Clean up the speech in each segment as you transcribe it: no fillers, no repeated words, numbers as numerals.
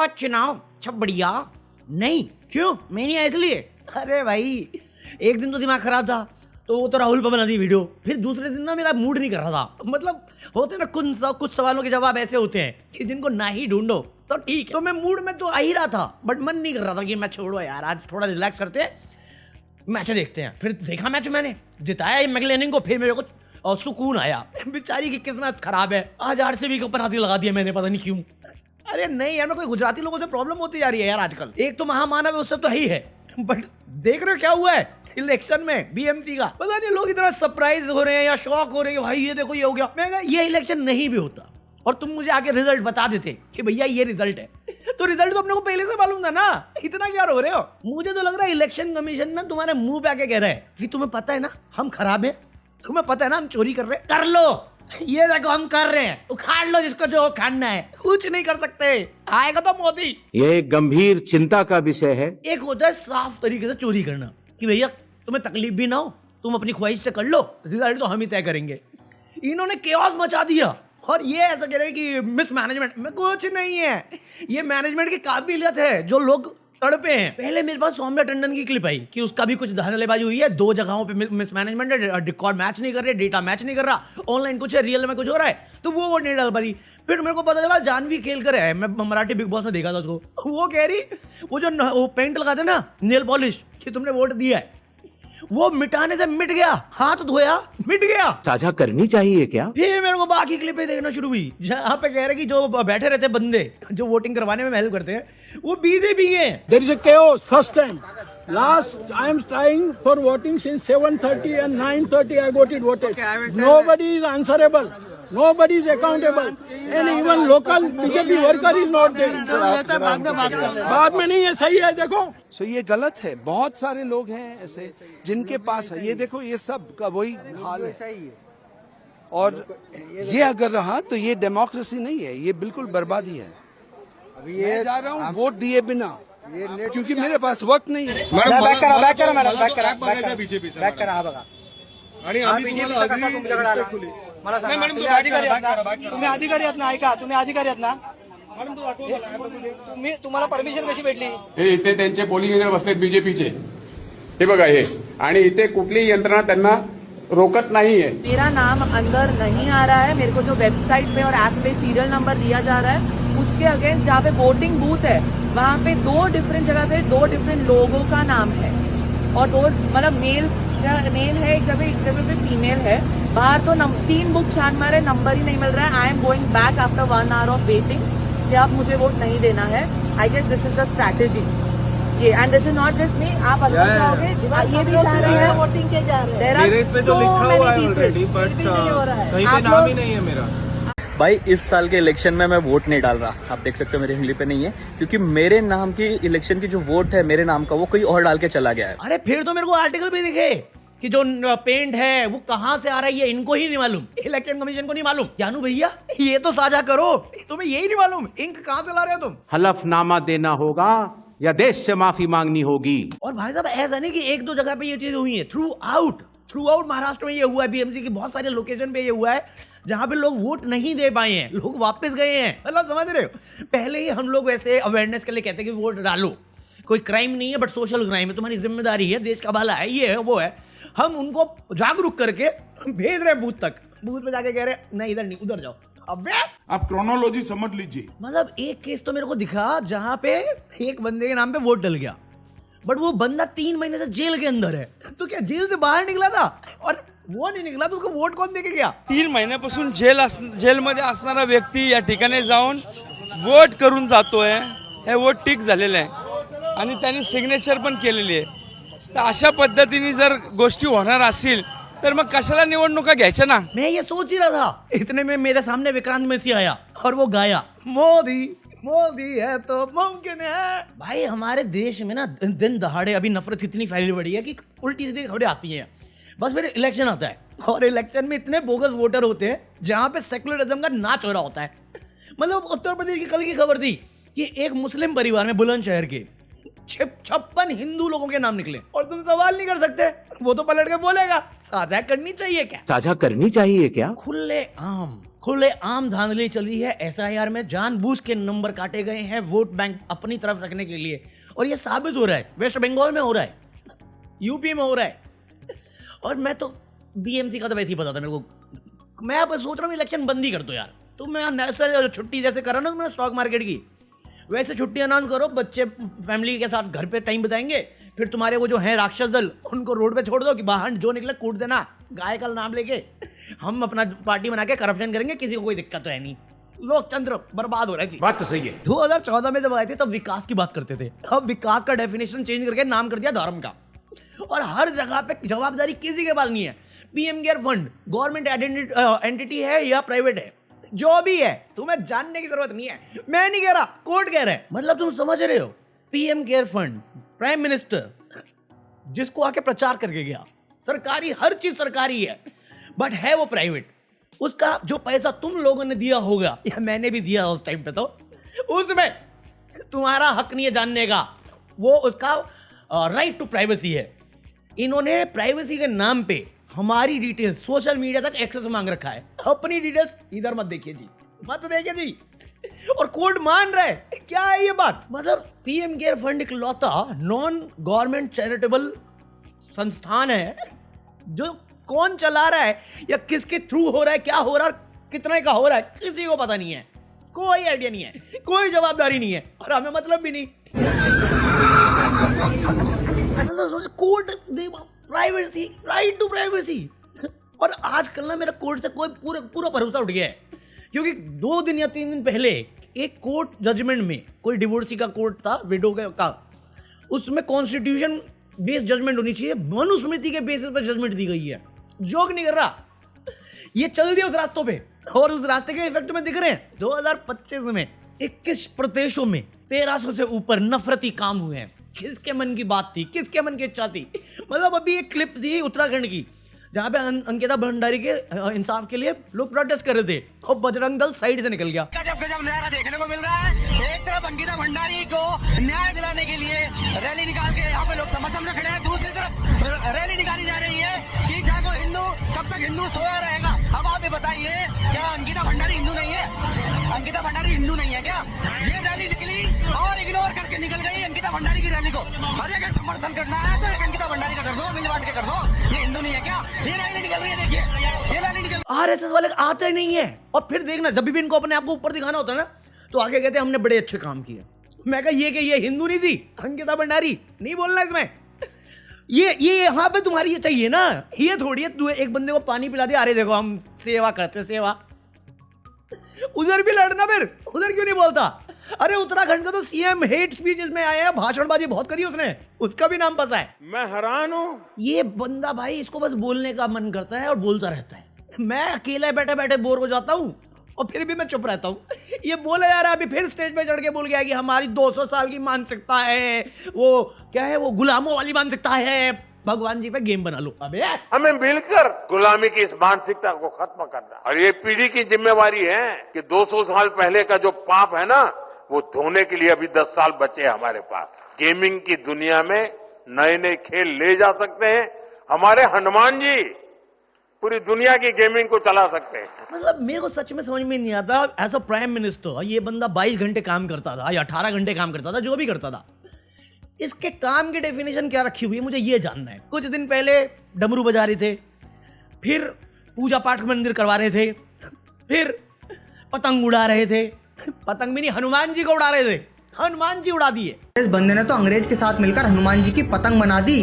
और चुनाव सब बढ़िया नहीं, क्यों मैं नहीं आया इसलिए। अरे भाई एक दिन तो दिमाग खराब था तो वो तो राहुल पर बना दी वीडियो, फिर दूसरे दिन ना मेरा मूड नहीं कर रहा था। मतलब होते ना कुछ सवालों के जवाब ऐसे होते हैं कि जिनको ना ही ढूंढो तो ठीक है। तो मैं मूड में तो आ ही रहा था बट मन नहीं कर रहा था कि मैं छोड़ो यार, आज थोड़ा रिलैक्स करते हैं, मैच देखते हैं। फिर देखा मैच, मैंने जिताया मैकलेनिंग को, फिर मेरे को सुकून आया। बेचारी की किस्मत खराब है, आज आरसीबी के ऊपर हाथी लगा दिया मैंने, पता नहीं क्यों। अरे नहीं यार, कोई गुजराती लोगों से प्रॉब्लम होती जा रही है यार आजकल। एक तो महामानव है उससे तो ही है, बट देख रहे हो क्या हुआ है इलेक्शन में बीएमसी का। पता नहीं लोग इतना सरप्राइज हो रहे हैं या शॉक हो रहे हैं, भाई ये देखो ये हो गया। मैं कहा ये इलेक्शन नहीं भी होता और तुम मुझे आके रिजल्ट बता देते कि भैया ये रिजल्ट है, तो रिजल्ट तो अपने को पहले से मालूम था ना, इतना क्या रो रहे हो। मुझे तो लग रहा है इलेक्शन कमीशन ना तुम्हारे मुंह पे आके कह रहा है कि तुम्हें पता है ना हम खराब है, तुम्हें पता है ना हम चोरी कर रहे हैं, कर लो ये देखो हम कर रहे हैं, उखाड़ लो जिसको जो खाना है, कुछ नहीं कर सकते, आएगा तो मोदी। ये गंभीर चिंता का विषय है। एक होता है साफ तरीके से चोरी करना कि भैया तुम्हें तकलीफ भी ना हो, तुम अपनी ख्वाहिश से कर लो, रिजल्ट तो हम ही तय करेंगे। इन्होंने केओस मचा दिया और ये ऐसा कह रहे हैं कि मिस मैनेजमेंट में कुछ नहीं है, ये मैनेजमेंट की काबिलियत है जो लोग तड़पे हैं। पहले मेरे पास सौम्या टंडन की क्लिप आई कि उसका भी कुछ धांधलेबाजी हुई है, 2 जगहों पे मिसमैनेजमेंट है, रिकॉर्ड मैच नहीं कर रहे, डेटा मैच नहीं कर रहा, ऑनलाइन कुछ है रियल में कुछ हो रहा है, तो वो वोट नहीं डाल पा रही। फिर मेरे को पता चला जानवी खेलकर है, मैं मराठी बिग बॉस में देखा था उसको, वो कह रही वो जो वो पेंट लगाते ना नेल पॉलिश कि तुमने वोट दिया है, वो मिटाने से मिट गया, हाथ धोया मिट गया। साझा करनी चाहिए क्या? फिर मेरे को बाकी क्लिपें देखना शुरू हुई जहाँ पे कह रहे कि जो बैठे रहते बंदे जो वोटिंग करवाने में हेल्प करते हैं वो बीजेपी के हैं। There is a chaos first time. Last I am trying for voting since 7:30 and 9:30 I got it voted. Nobody is answerable. Nobody is accountable. And even local BJP worker is not there. बाद में नहीं है, सही है देखो। सो ये गलत है। बहुत सारे लोग हैं ऐसे जिनके पास है, ये देखो ये सब का वही हाल है। और ये अगर रहा तो ये डेमोक्रेसी नहीं है, ये बिल्कुल बर्बादी है। अभी ये जा रहा हूँ वोट दिए बिना, क्योंकि मेरे पास वक्त नहीं है। बॅक करा मॅडम, बॅक करा हा बघा। हा बीजेपीचा कसा तुमच्याकडे आला मला सांगा। तुम्ही अधिकारी आहात ना, ऐका तुम्ही अधिकारी आहात ना, तुम्हाला परमिशन कशी भेटली? हे इथे त्यांचे पोलिंग एजंट बसलेत बीजेपीचे, हे बघा हे, आणि इथे कुठलीही यंत्रणा त्यांना रोकत नाहीये। मेरा नाम अंदर नहीं आ रहा है, मेरे को जो वेबसाइट पे और ऐप पे सीरियल नंबर दिया जा रहा है उसके अगेंस्ट जहाँ पे वोटिंग बूथ है वहाँ पे 2 डिफरेंट जगह पे 2 डिफरेंट लोगों का नाम है और 2 मतलब मेल है, एक जगह पे फीमेल है। बाहर तो 3 बुक छान मारे, नंबर ही नहीं मिल रहा है। I am going back after 1 hour of waiting कि आप मुझे वोट नहीं देना है। I guess this is the strategy ये, and this is not just me, आप अंदर जाओगे ये भी जा रहे हैं वोटिंग के जा रहे हैं। मेरे पे तो लिखा हुआ है ऑलरेडी, बट कहीं पे नाम ही नहीं है मेरा। भाई इस साल के इलेक्शन में मैं वोट नहीं डाल रहा, आप देख सकते हो मेरी उंगली पे नहीं है, क्योंकि मेरे नाम की इलेक्शन की जो वोट है मेरे नाम का वो कोई और डाल के चला गया है। अरे फिर तो मेरे को आर्टिकल भी दिखे कि जो पेंट है वो कहाँ से आ रहा है ये इनको ही नहीं मालूम, इलेक्शन कमीशन को नहीं मालूम। जानू भैया ये तो साझा करो, तुम्हें यही नहीं मालूम इंक कहाँ से ला रहे हो तुम। हलफनामा देना होगा या देश से माफी मांगनी होगी। और भाई साहब ऐसा नहीं कि 1-2 जगह पे ये चीजें हुई है, थ्रू आउट महाराष्ट्र में ये हुआ है, बीएमसी की बहुत सारे लोकेशन पे ये हुआ है जहां पे लोग वोट नहीं दे पाए हैं, लोग वापस गए हैं। मतलब समझ रहे हो, पहले ही हम लोग वैसे अवेयरनेस के लिए कहते हैं कि वोट डालो, कोई क्राइम नहीं है बट सोशल क्राइम है, तुम्हारी जिम्मेदारी है, देश का भला है, ये है वो है। हम उनको जागरूक करके भेज रहे हैं बूथ तक, बूथ पे जाके कह रहे हैं नहीं इधर नहीं उधर जाओ। अबे आप क्रोनोलॉजी समझ लीजिए। मतलब एक केस तो मेरे को दिखा जहां पे एक बंदे के नाम पे वोट डल गया बट वो बंदा 3 महीने से जेल के अंदर है। तो क्या जेल से बाहर निकला था और वो नहीं निकला तो उसको वोट कौन देके गया? 3 महिन्यापासून जेलमध्ये असणारा व्यक्ती या ठिकाणी जाऊन वोट करून जातोय, हे वोट टिक झालेलं आहे आणि त्यांनी सिग्नेचर पण केलेली आहे। तर अशा पद्धतीने जर गोष्टी होणार असतील तर मग कशाला निवडणुका घ्यायच्या ना। मैं ये सोच ही रहा था, इतने में मेरे सामने विक्रांत मैसी आया और वो गाया मोदी है तो मुमकिन है। भाई हमारे देश में ना दिन दहाड़े अभी नफरत इतनी फैली पड़ी है कि उल्टी सीधी खबरें आती हैं। बस फिर इलेक्शन आता है और इलेक्शन में इतने बोगस वोटर होते हैं जहां पे सेकुलरिज्म का नाच हो रहा होता है। मतलब उत्तर प्रदेश की कल की खबर थी कि एक मुस्लिम परिवार में बुलंदशहर के 56 हिंदू लोगों के नाम निकले और तुम सवाल नहीं कर सकते, वो तो पलट के बोलेगा साझा करनी चाहिए क्या? साझा करनी चाहिए क्या? खुले आम धांधली चली है एसआईआर में, जानबूझ के नंबर काटे गए हैं वोट बैंक अपनी तरफ रखने के लिए, और ये साबित हो रहा है। वेस्ट बंगाल में हो रहा है, यूपी में हो रहा है, और मैं तो बीएमसी का तो वैसे ही पता था मेरे को। मैं अब सोच रहा हूँ इलेक्शन बंद ही कर दो यार, तुम नेशनल छुट्टी जैसे करो ना तुमने स्टॉक मार्केट की, वैसे छुट्टी अनाउंस करो, बच्चे फैमिली के साथ घर पे टाइम बिताएंगे, फिर तुम्हारे वो जो हैं राक्षस दल उनको रोड पे छोड़ दो कि बाहर जो निकले कूट देना, गाय का नाम लेके हम अपना पार्टी बना के करप्शन करेंगे, किसी को कोई दिक्कत तो है नहीं। लोकतंत्र बर्बाद हो रहा है जी। बात तो सही है। 2014 में जब आए थे तब विकास की बात करते थे, अब विकास का डेफिनेशन चेंज करके नाम कर दिया धर्म का, और हर जगह पे जवाबदारी किसी के पास नहीं है। PM care fund government entity है या प्राइवेट है, जो भी है तुम्हें जानने की जरूरत नहीं है, मैं नहीं कह रहा, कोर्ट कह रहा है। मतलब तुम समझ रहे हो, PM care fund prime minister जिसको आके प्रचार करके गया, सरकारी हर चीज सरकारी है, बट है वो प्राइवेट। उसका जो पैसा तुम लोगों ने दिया होगा या मैंने भी दिया उस टाइम पे, तो उसमें तुम्हारा हक नहीं है जानने का, वो उसका राइट टू प्राइवेसी है। इन्होंने प्राइवेसी के नाम पे हमारी डिटेल्स सोशल मीडिया तक एक्सेस मांग रखा है। अपनी डिटेल्स इधर मत देखिए जी, मत देखिए जी, और कोर्ट मान रहा है। क्या है ये बात? मतलब पीएम केयर फंड इकलौता नॉन गवर्नमेंट चैरिटेबल संस्थान है जो कौन चला रहा है या किसके थ्रू हो रहा है, क्या हो रहा है, कितने का हो रहा है, किसी को पता नहीं है, कोई आइडिया नहीं है, कोई जवाबदारी नहीं है, और हमें मतलब भी नहीं। Court privacy, right to privacy. और आजकल ना मेरा कोर्ट से कोई पूरा भरोसा उठ गया है, क्योंकि 2 दिन या 3 दिन पहले एक कोर्ट जजमेंट में, कोई डिवोर्सी का कोर्ट था विडो का, उसमें कॉन्स्टिट्यूशन बेस्ड जजमेंट होनी चाहिए, मनुस्मृति के बेसिस पर जजमेंट दी गई है। जोक नहीं कर रहा, ये चल दिया उस रास्तों पे, और उस रास्ते के इफेक्ट में दिख रहे हैं। 2025 में 21 प्रदेशों में 1300 से ऊपर नफरती काम हुए हैं। किसके मन की बात थी, किसके मन की इच्छा थी? मतलब अभी एक क्लिप थी उत्तराखंड की, जहां पे अंकिता भंडारी के इंसाफ के लिए लोग प्रोटेस्ट कर रहे थे, और बजरंग दल साइड से निकल गया। गजब नजारा देखने को मिल रहा है। एक तरफ अंकिता भंडारी को न्याय दिलाने के लिए रैली निकाल के यहाँ पे लोग समर्थन में खड़े हैं, दूसरी तरफ रैली निकाली जा रही है कि जागो हिंदू, कब तक हिंदू सोया रहेगा। अब आप ये बताइए, क्या अंकिता भंडारी हिंदू नहीं है? अंकिता भंडारी हिंदू नहीं है क्या? ये रैली निकली और इग्नोर करके निकल गई अंकिता भंडारी की रैली को। अरे अगर समर्थन करना है तो एक अंकिता भंडारी का कर दो, मिल बांट के कर दो। ये हिंदू नहीं है क्या? ये रैली निकल रही है, देखिए ये रैली निकल। आरएसएस वाले आते नहीं है, और फिर देखना जब भी इनको अपने आप को ऊपर दिखाना होता है ना, तो आगे कहते हैं हमने बड़े अच्छे काम किए। मैं कहा ये हिंदू नहीं थी अंकिता भंडारी, नहीं बोलना इसमें। ये यहाँ पे तुम्हारी ये चाहिए ना, ये थोड़ी है तू एक बंदे को पानी पिला दिया, अरे देखो हम सेवा करते, सेवा। उधर भी लड़ना, फिर उधर क्यों नहीं बोलता? अरे उत्तराखंड का तो सीएम हेट स्पीच इसमें आया है, भाषणबाजी बहुत करी उसने, उसका भी नाम फंसा है। मैं हैरान हूँ। ये बंदा भाई, इसको बस बोलने का मन करता है और बोलता रहता है। मैं अकेले बैठे बैठे बोर हो जाता हूँ, और फिर भी मैं चुप रहता हूँ। ये बोले जा रहा है, अभी फिर स्टेज पे चढ़ के बोल गया कि हमारी 200 साल की मानसिकता है, वो क्या है, वो गुलामों वाली मानसिकता है, भगवान जी पे गेम बना लो। अबे हमें मिलकर गुलामी की इस मानसिकता को खत्म करना, और ये पीढ़ी की जिम्मेवारी है कि 200 साल पहले का जो पाप है ना, वो धोने के लिए अभी 10 साल बचे हैं हमारे पास। गेमिंग की दुनिया में नए नए खेल ले जा सकते हैं। हमारे हनुमान जी पूरी दुनिया की गेमिंग को चला सकते हैं। मतलब मेरे को सच में समझ में नहीं आता, एज अ प्राइम मिनिस्टर ये बंदा 22 घंटे काम करता था या 18 घंटे काम करता था, जो भी करता था, इसके काम की डेफिनेशन क्या रखी हुई है, मुझे ये जानना है। कुछ दिन पहले डमरू बजा रहे थे, फिर पूजा पाठ मंदिर करवा रहे थे, फिर पतंग उड़ा रहे थे, पतंग भी नहीं हनुमान जी को उड़ा रहे थे, हनुमान जी उड़ा दिए। इस बंदे ने तो अंग्रेज के साथ मिलकर हनुमान जी की पतंग बना दी।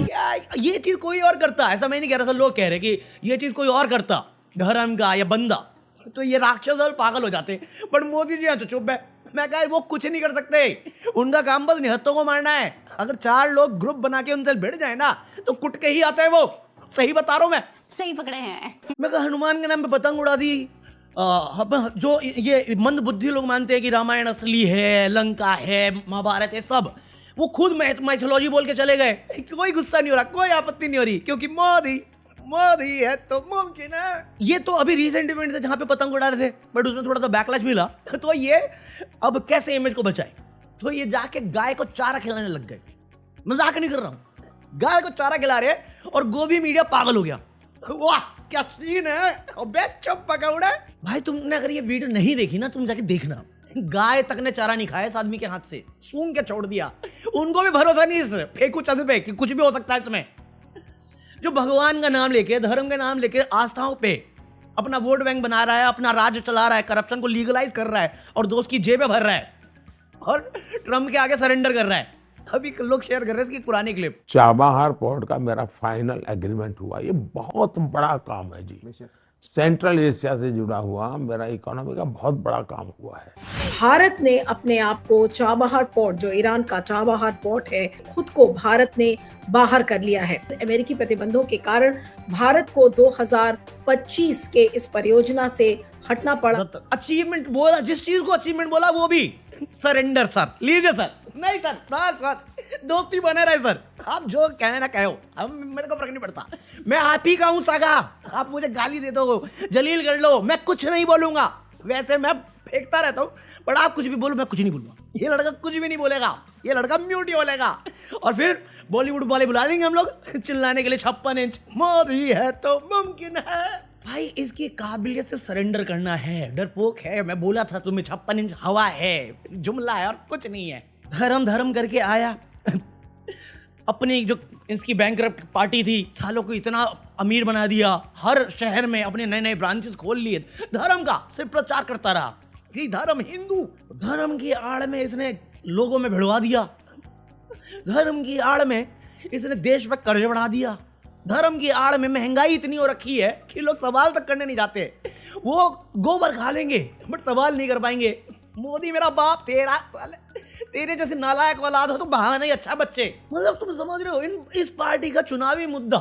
ये चीज कोई और करता, ऐसा मैं नहीं कह रहा था, लोग कह रहे कि ये चीज कोई और करता, धर्म का या बंदा, तो ये राक्षस और पागल हो जाते। बट मोदी जी तो चुप है। मैं कहा वो कुछ नहीं कर सकते, उनका काम बस निहत्तों को मारना है। अगर 4 लोग ग्रुप बना के उनसे भिड़ जाए ना, तो कुट के ही आते हैं वो। सही बता रहा हूं मैं, सही पकड़े हैं। मैं कहा हनुमान के नाम पे पतंग उड़ा दी। जो ये मंद बुद्धि लोग मानते हैं कि रामायण असली है, लंका है, महाभारत है, सब वो खुद माइथोलॉजी बोल के चले गए। कोई गुस्सा नहीं हो रहा, कोई आपत्ति नहीं हो रही, क्योंकि मोदी है तो मुमकिन है। ये तो अभी रिसेंट इवेंट थे जहां पे पतंग उड़ा रहे थे, बट उसमें थोड़ा सा बैकलैश मिला। तो ये अब कैसे इमेज को बचाए, तो ये जाके गाय को चारा खिलाने लग गए। मजाक नहीं कर रहा हूं, गाय को चारा खिला रहे और गोभी मीडिया पागल हो गया। वाह क्या सीन है। अबे चुप पकौड़ा। भाई तुमने अगर ये वीडियो नहीं देखी ना, तुम जाके देखना। गाय तक ने चारा नहीं खाया इस आदमी के हाथ से, सूंघ के छोड़ दिया। उनको भी भरोसा नहीं इस फेंकू चंद पे कि कुछ भी हो सकता है इसमें। जो भगवान का नाम लेके, धर्म का नाम लेके, आस्थाओं पे अपना वोट बैंक बना रहा है, अपना राज्य चला रहा है, करप्शन को लीगलाइज कर रहा है और दोस्त की जेबें भर रहा है और ट्रम्प के आगे सरेंडर कर रहा है। अभी लोग शेयर कर रहे हैं इसकी पुरानी क्लिप। चाबहार पोर्ट का मेरा फाइनल एग्रीमेंट हुआ। ये बहुत बड़ा काम है जी। सेंट्रल एशिया से जुड़ा हुआ मेरा इकोनॉमी का बहुत बड़ा काम हुआ है। भारत ने अपने आप को चाबहार पोर्ट, जो ईरान का चाबहार पोर्ट है, खुद को भारत ने बाहर कर लिया है। अमेरिकी प्रतिबंधों के कारण भारत को 2025 के इस परियोजना से हटना पड़ा। अचीवमेंट बोला, जिस चीज को अचीवमेंट बोला वो भी सरेंडर सर। लीजिए सर। नहीं सर, बस दोस्ती बने रहे सर। आप जो कहने ना कहो, हम मेरे को फर्क नहीं पड़ता। मैं आप ही का हूं सागा। आप मुझे गाली दे दो, जलील कर लो, मैं कुछ नहीं बोलूंगा। वैसे मैं फेंकता रहता हूँ, पर आप कुछ भी बोलो मैं कुछ नहीं बोलूंगा। ये लड़का कुछ भी नहीं बोलेगा, ये लड़का म्यूट ही बोलेगा। और फिर बॉलीवुड वाले बुला देंगे हम लोग चिल्लाने के लिए। 56 इंच मोदी है तो मुमकिन है। भाई इसकी काबिलियत सिर्फ सरेंडर करना है, डरपोक है। मैं बोला था तुम्हें 56 इंच हवा है, जुमला है और कुछ नहीं है। धर्म धर्म करके आया। अपनी जो इसकी बैंकरप्ट पार्टी थी, सालों को इतना अमीर बना दिया। हर शहर में अपने नए नए ब्रांचेस खोल लिए। धर्म का सिर्फ प्रचार करता रहा कि धर्म हिंदू। धर्म की आड़ में इसने लोगों में भिड़वा दिया। धर्म की आड़ में इसने देश पर कर्ज बढ़ा दिया। धर्म की आड़ में महंगाई इतनी हो रखी है कि लोग सवाल तक करने नहीं जाते। वो गोबर खा लेंगे बट सवाल नहीं कर पाएंगे। मोदी मेरा बाप, तेरा साले, तेरे जैसे नालायक औलाद हो तो बहाना ही अच्छा बच्चे। मतलब तुम समझ रहे हो, इस पार्टी का चुनावी मुद्दा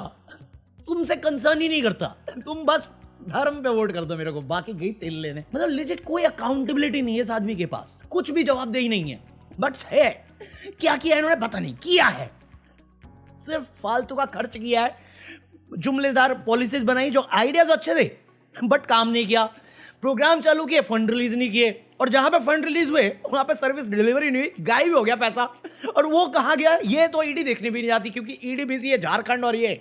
तुमसे कंसर्न ही नहीं करता। तुम बस धर्म पे वोट कर दो मेरे को, बाकी गई तेल लेने। मतलब लेजिट कोई अकाउंटेबिलिटी नहीं है इस आदमी के पास, कुछ भी जवाबदेही नहीं है। बट है क्या किया इन्होंने पता नहीं, किया है सिर्फ फालतू का खर्च किया है। जुमलेदार पॉलिसीज बनाई, जो आइडियाज अच्छे थे बट काम नहीं किया। प्रोग्राम चालू किए, फंड रिलीज नहीं किए, और जहां पे फंड रिलीज हुए वहां पे सर्विस डिलीवरी नहीं हुई, गायब हो गया पैसा। और वो कहां गया ये तो ईडी देखने भी नहीं जाती, क्योंकि ईडी बिजी है झारखंड और ये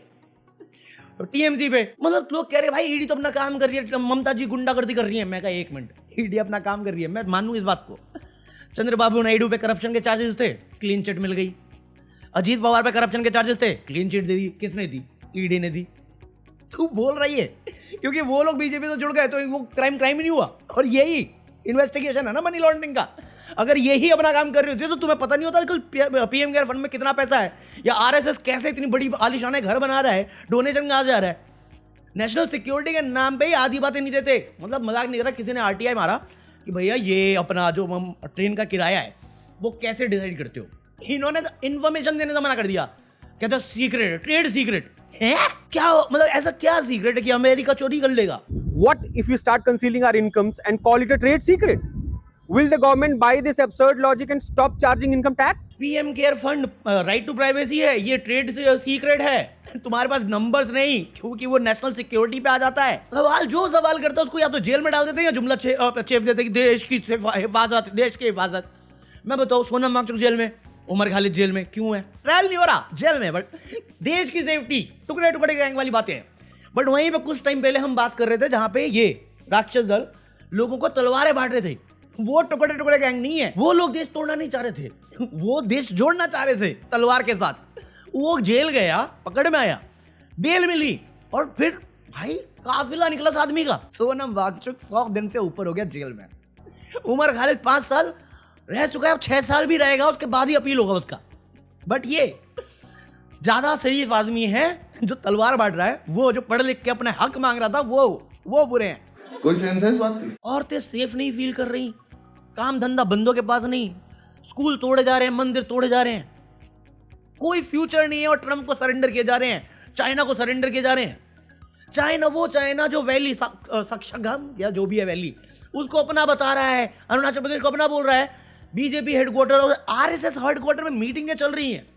टीएमसी पे। मतलब लोग कह रहे भाई ईडी तो अपना काम कर रही है, ममता जी गुंडागर्दी कर रही है। मैं कहा एक मिनट, ईडी अपना काम कर रही है, मैं मानूं इस बात को। चंद्रबाबू नायडू पे करप्शन के चार्जेस थे, क्लीन चिट मिल गई। अजीत पवार पे करप्शन के चार्जेस थे, क्लीन चिट दे दी। किसने दी? ईडी ने दी। तू बोल रही है क्योंकि वो लोग बीजेपी से जुड़ गए तो वो क्राइम ही नहीं हुआ। और यही इन्वेस्टिगेशन है ना मनी लॉन्ड्रिंग का। अगर यही अपना काम कर रही होती तो तुम्हें पता नहीं होता कल पीएम केयर फंड में कितना पैसा है, या आरएसएस कैसे इतनी बड़ी आलीशान घर बना रहा है, डोनेशन कहां जा रहा है। नेशनल सिक्योरिटी के नाम पे ही आधी बातें नहीं देते। मतलब मजाक नहीं कर रहा, किसी ने आरटीआई मारा कि भैया ये अपना जो ट्रेन का किराया है वो कैसे डिसाइड करते हो। इन्होंने इन्फॉर्मेशन देने से मना कर दिया, कहते सीक्रेट, ट्रेड सीक्रेट है। क्या मतलब ऐसा क्या सीक्रेट है कि अमेरिका चोरी कर लेगा? What if we start concealing our incomes and call it a trade secret? Will the government buy this absurd logic and stop charging income tax? PM care fund right to privacy है, ये trade secret है। तुम्हारे पास numbers नहीं, क्योंकि वो national security पे आ जाता है। सवाल जो सवाल करता है उसको या तो जेल में डाल देते हैं या जुमला चेप देते हैं कि देश की हिफाजत, देश की हिफाजत। मैं बताऊं, सोनम वांगचुक जेल में, उमर खालिद जेल में, क्यों है? ट्रायल नहीं हो रहा, जेल में। बट देश की सेफ्टी, टुकड़े टुकड़े गैंग वाली बातें हैं। बट वहीं पे कुछ टाइम पहले हम बात कर रहे थे जहां पे ये राक्षस दल लोगों को तलवारें बांट रहे थे। वो टुकड़े टुकड़े गैंग नहीं है, वो लोग देश तोड़ना नहीं चाह रहे थे, वो देश जोड़ना चाह रहे थे तलवार के साथ। वो जेल गया, पकड़ में आया, बेल मिली, और फिर भाई काफिला निकला आदमी का। सोनम वांगचुक 100 दिन से ऊपर हो गया जेल में। उमर खालिद 5 साल रह चुका है, अब 6 साल भी रहेगा, उसके बाद ही अपील होगा उसका। बट ये ज्यादा शरीफ आदमी है जो तलवार बांट रहा है, वो जो पढ़ लिख के अपने हक मांग रहा था वो बुरे हैं। कोई सेंस है इस बात की? औरतें सेफ नहीं फील कर रही, काम धंधा बंदों के पास नहीं, स्कूल तोड़े जा रहे हैं, मंदिर तोड़े जा रहे हैं, कोई फ्यूचर नहीं है, और ट्रम्प को सरेंडर किए जा रहे हैं, चाइना को सरेंडर किए जा रहे हैं। चाइना जो वैली सक्शगम या जो भी है वैली, उसको अपना बता रहा है, अरुणाचल प्रदेश को अपना बोल रहा है। बीजेपी हेडक्वार्टर और आरएसएस हेडक्वार्टर में मीटिंगें चल रही हैं।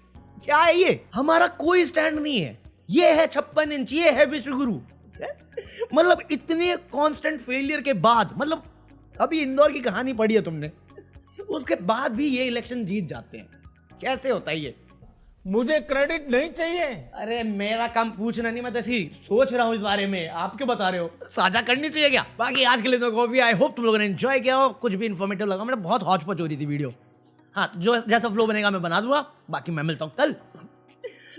क्या है ये? हमारा कोई स्टैंड नहीं है। ये है 56 इंच, ये है विश्व गुरु। मतलब इतने कांस्टेंट फेलियर के बाद, मतलब अभी इंदौर की कहानी पढ़ी है तुमने, उसके बाद भी ये इलेक्शन जीत जाते हैं। कैसे होता है ये? मुझे क्रेडिट नहीं चाहिए। अरे मेरा काम पूछना नहीं, मैं तो ऐसी सोच रहा हूँ इस बारे में, आप क्यों बता रहे हो? साझा करनी चाहिए क्या? बाकी आज के लिए तो कॉफी, आई होप तुम लोगों ने एंजॉय किया हो, कुछ भी इन्फॉर्मेटिव लगा, मतलब बहुत हौच पौच हो रही थी वीडियो। हाँ, जो जैसा फ्लो बनेगा मैं बना दूंगा, बाकी मैं मिलता हूँ कल।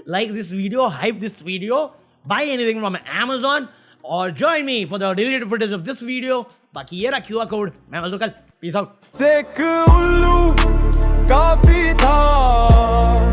Like this video, hype this video, buy anything from Amazon और join me for the deleted footage of this video. बाकी ये रहा QR कोड, मैं मिलता हूँ कल, पीस आउट। उल्लू काफी था।